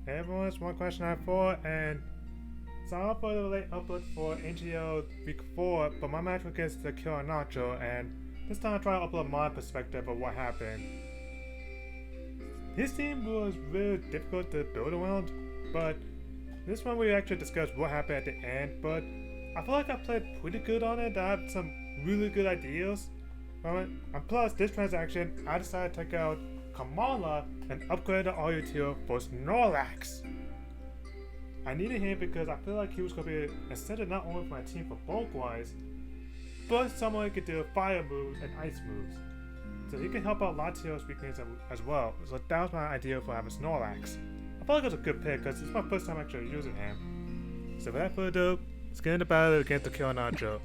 Hey everyone, it's one question I have for, and sorry for the late upload for NGDL week 4, but my match was against TheKillerNacho, and this time I try to upload my perspective of what happened. His team was really difficult to build around, but this one we actually discussed what happened at the end, but I feel like I played pretty good on it. I have some really good ideas from it, and plus this transaction, I decided to take out Kamala and upgrade the audio tier for Snorlax. I needed him because I feel like he was going to be essential not only for my team for bulk wise, but someone who could do fire moves and ice moves. So he can help out Latios weakness as well. So that was my idea for having Snorlax. I felt like it was a good pick because it's my first time actually using him. So without further ado, let's get into battle against TheKillerNacho.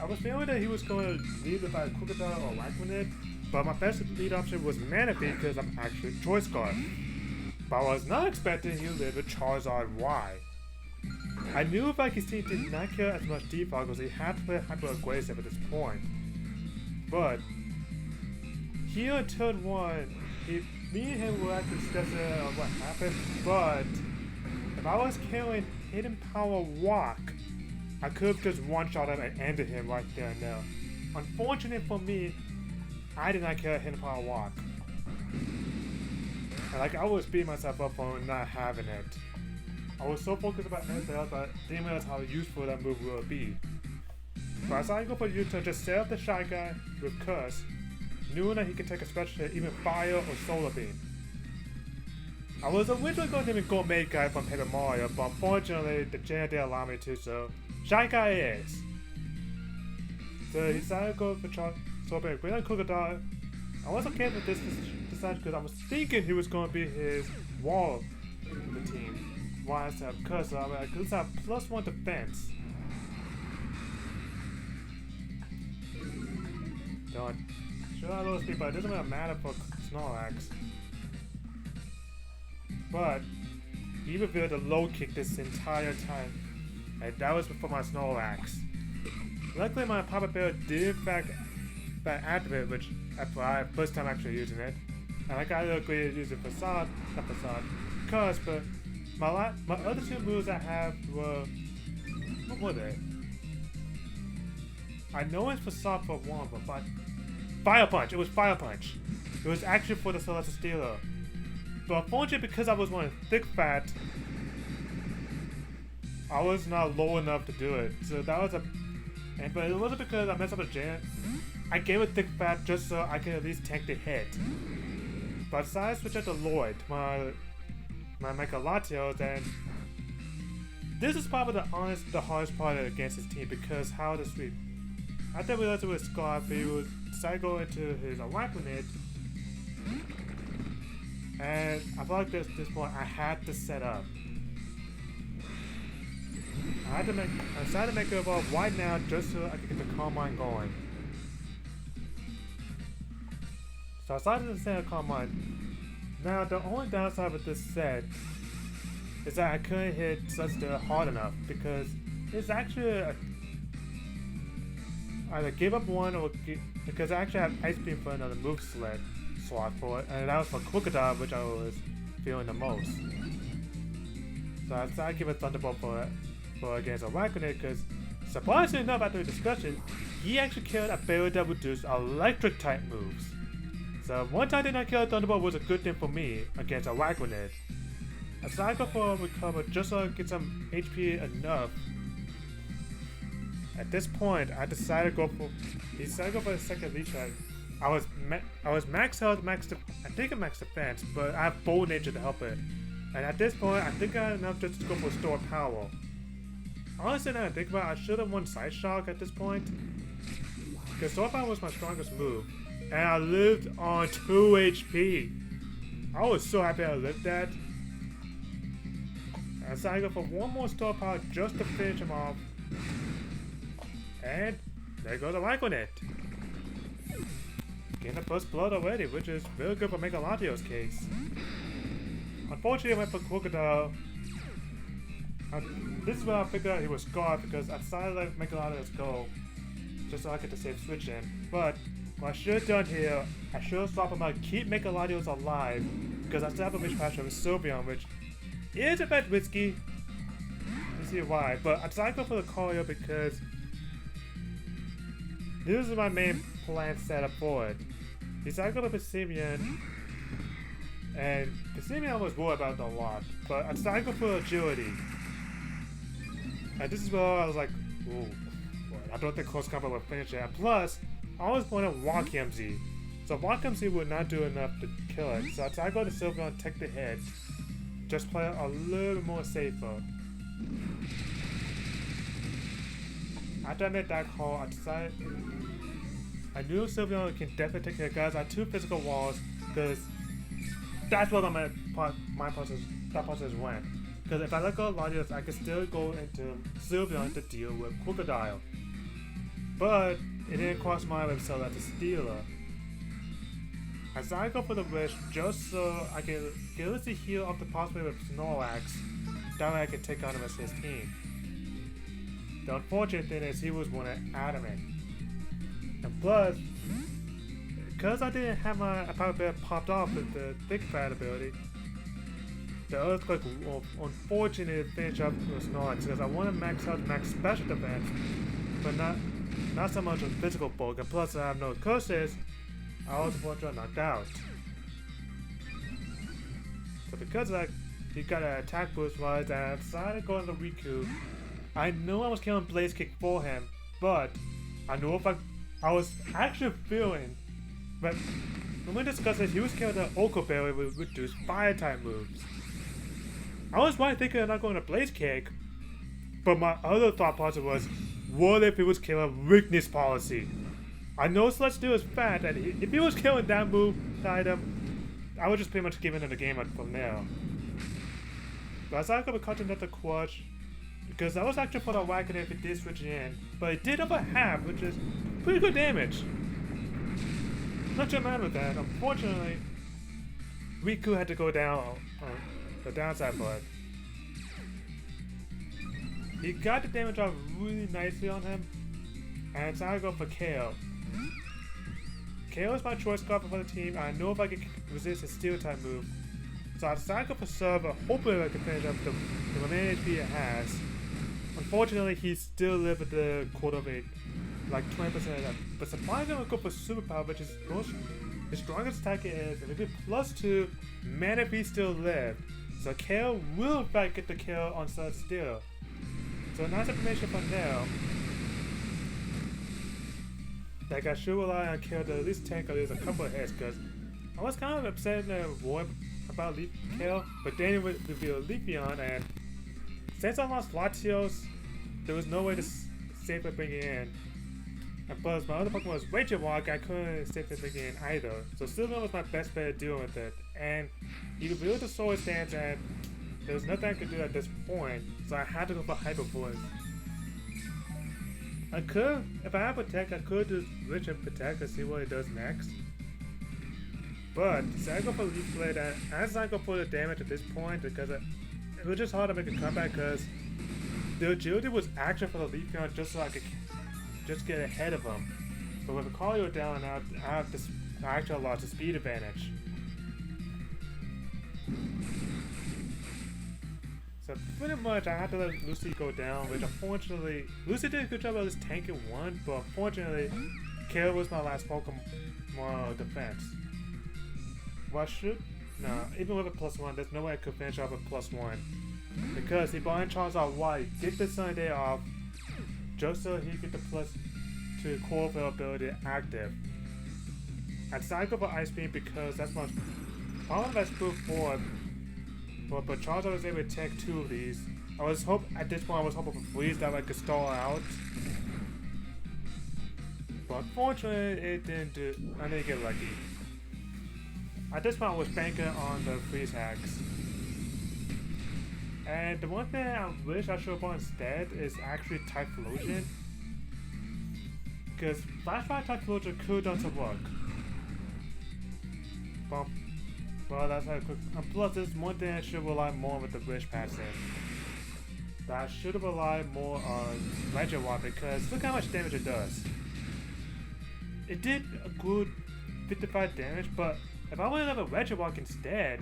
I was feeling that he was going to lead with either Crocodile or Whack-A-Mole, but my best lead option was Manaphy because I'm actually Choice Guard. But I was not expecting he would lead with Charizard Y. I knew if his team did not kill as much default because he had to play hyper aggressive at this point. But here in turn 1, me and him were actually discussing what happened, but if I was killing Hidden Power Walk, I could have just one-shot him and ended him right there and there. Unfortunate for me, I did not kill Hidden Power Walk. And I was beating myself up for not having it. I was so focused about anything else that I didn't realize how useful that move will be. But as I go for you to just set up the Shy Guy with Curse, knowing that he can take a special hit, even Fire or Solar Beam. I was originally going to even go Maid Guy from Paper Mario, but unfortunately the gen didn't allow me to, so Shy Guy is. So he decided to go for Solar Beam. When I Crocodile, I was okay with this decision because I was thinking he was going to be his wall in the team. Why I have Curse, so I could have +1 defense. Don't. Sure, I lost speed, but it doesn't really matter for Snorlax. But he revealed a low kick this entire time, and that was before my Snorlax. Luckily, my Papa Bear did in fact activate, which after I first time actually using it, and I got a little great at using Facade, not Facade, Curse, but my other two moves I have were, what were they? I know it's Facade for one, but Fire Punch. It was Fire Punch. It was actually for the Celestial Stealer. But unfortunately, because I was running Thick Fat, I was not low enough to do it. So that was but it wasn't because I messed up a gen. I gave it Thick Fat just so I could at least tank the hit. But I decided to switch out to Lloyd, my Mecha Latios, and this is probably the hardest part against his team because how to sweep. I didn't realize it was Scarf, but he would decide to go into his Whack-A-Mole. And I felt like this point I had to set up. I decided to make it about wide now just so I could get the Calm Mind going. So I decided to set a Calm Mind. Now the only downside with this set is that I couldn't hit Celestial hard enough because it's actually either give up one or because I actually have Ice Beam for another move slot for it, and that was for Crocodile, which I was feeling the most. So I decided to give a Thunderbolt for against a Whack-A-Mole because, surprisingly enough, after the discussion, he actually killed a barrier that would do electric type moves. So one time I did not kill a Thunderbolt was a good thing for me against a Whack-A-Mole. I decided to go for a recover just so I could get some HP enough. At this point, I decided to go for the second leech track. I was max health, I think I'm max defense, but I have Bold Nature to help it. And at this point, I think I had enough just to go for Store Power. Honestly, now I think about it, I should have won Side Shock at this point. Because Store Power was my strongest move. And I lived on 2 HP. I was so happy I lived that. I decided to go for one more Store Power just to finish him off. And there goes the Whack-A-Mole. Getting the first blood already, which is really good for Mega Latios' case. Unfortunately, I went for Crocodile. This is where I figured out he was Scarred because I decided to let Mega Latios go just so I could save switch in. But what I should have done here, I should have stopped my keep Mechaladios alive, because I still have a wish patch with Sylveon, which is a bit risky. You see why, but I decided to go for the Lucario because this is my main plan setup for it. Decided to go with Pissimian, and Pissimian was worried about it a lot, but I decided to go for Agility. And this is where I was like, ooh, I don't think close combat will finish it. And plus, I always wanted Walk-MZ. So Walk-MZ would not do enough to kill it. So I decided to go to Sylveon and take the hit. Just play it a little bit more safer. After I made that call, I decided I knew Sylveon can definitely take care of guys. I had 2 physical walls because that's where my process went. Because if I let go of Latios, I could still go into Sylveon to deal with Crocodile. But it didn't cross my mind so that's a Stealer. I decided to go for the Wish just so I can get at least a heal off the possibility with Snorlax. That way I can take on the rest of his team. The unfortunate thing is he was one at Adamant. And plus, because I didn't have my power bear popped off with the Thick Fat ability, the Earthquake unfortunately finished up with Snorlax because I want to max out max special defense, but not so much on physical bulk, and plus I have no curses, I was unfortunately knocked out. So because of that, he got an attack boost wise, and I decided to go into Riku. I knew I was killing Blaze Kick for him, but I knew if I was actually feeling, but when we discussed this, he was killing the Oko Berry with reduced fire type moves. I was right thinking of not going to Blaze Kick, but my other thought process was, what if he was killing Weakness Policy? I know Celestial is fat, and if he was killing that move item, I would just pretty much give in the game from there. But I decided to go with Continental Clutch, because I was actually for the Wagon if it did switch in, but it did over half, which is pretty good damage. Not too mad with that. Unfortunately, Riku had to go down the downside for it. He got the damage off really nicely on him, and so I go for KO. KO is my choice card for the team. I know if I can resist his Steel type move, so I decided to go for Server, hoping I can finish up the remaining HP it has. Unfortunately, he still lived with the quarter of it, like 20% of that. But surprisingly, I'm going to go for Superpower, which is his strongest attack is, and maybe +2, Mana Beast still lived. So KO will in fact get the kill on Sun Steel. So nice information from now. Like I should rely on KO to at least tank at least a couple of hits, because I was kind of upset and worried about KO, but then it would reveal Leafeon, and since I lost Latios, there was no way to safely bring it in. And plus, my other Pokemon was Raging Walk, I couldn't safely bring it in either. So Sylveon was my best bet at dealing with it. And he revealed the Sword Stance, and there was nothing I could do at this point, so I had to go for Hyper Voice. I could, if I had Protect, I could just Rich and Protect and see what it does next. But, I go for Leaf Blade, and I decided to go for the damage at this point because it was just hard to make a comeback because the agility was actually for the Leafeon just so I could just get ahead of him. But with Lucario down, I have this actual lost the speed advantage. So pretty much I had to let Lucy go down, which unfortunately, Lucy did a good job of this tanking one, but unfortunately, KO was my last Pokemon defense. Well, no, even with a +1, there's no way I could finish off with +1. Because he bought in Charizard White, get the Sunny Day off, just so he get the +2 Chlorophyll ability active. I decided to go for Ice Beam because that's my probably the best move for it. But Charizard was able to tank 2 of these. At this point I was hoping for Freeze that I could stall out. But unfortunately it didn't do. I didn't get lucky. At this point I was banking on the Freeze hacks. And the one thing I wish I should have bought instead is actually Typhlosion. Because Flash Fire Typhlosion could have done some work. Well, that's how quick. And plus, there's one thing I should rely more with the Wish passive. That I should have relied more on Legend Walk because look how much damage it does. it did a good 55 damage, but if I would have a Reggie-Walk instead,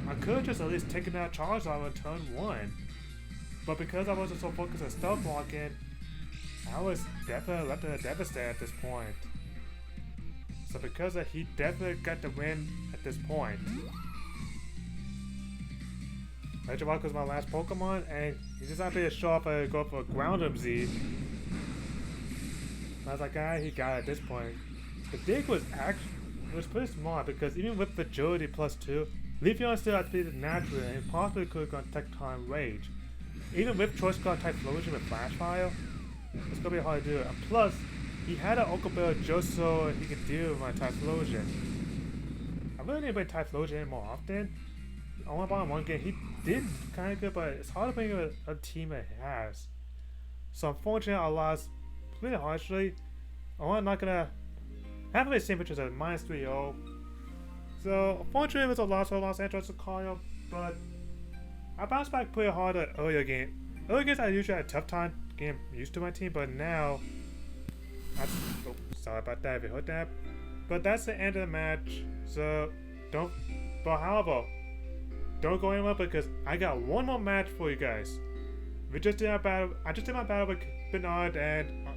I could have just at least taken out Charizard on turn 1. But because I wasn't so focused on stealth walking, I was definitely left in a devastator at this point. So because of, he definitely got the win at this point. Reggie-Walk was my last Pokemon, and he just happened to show up and go for a Ground Z. I was like, he got it at this point. The dig was actually, it was pretty smart because even with Agility +2, Leafeon still had to be naturally and possibly could have gone Tecton Rage. Even with Choice Scarf Typhlosion with Flash Fire, it's gonna be hard to do. And plus, he had an Uncle Bill just so he could deal with my Typhlosion. I really need to bring Typhlosion in more often. I want to buy him one game. He did kind of good, but it's hard to bring a team that he has. So unfortunately, I lost pretty harshly. I'm not gonna have the same pictures as -3-0. So unfortunately, it was a loss for Los Angeles Lucario, but I bounced back pretty hard at earlier game. Earlier games I usually had a tough time getting used to my team, but now sorry about that if you heard that. But that's the end of the match. So however, don't go anywhere because I got one more match for you guys. We just did our battle. I just did my battle with Bernard, and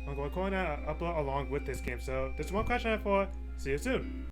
I'm going to upload along with this game. So there's one question I have for. See you soon.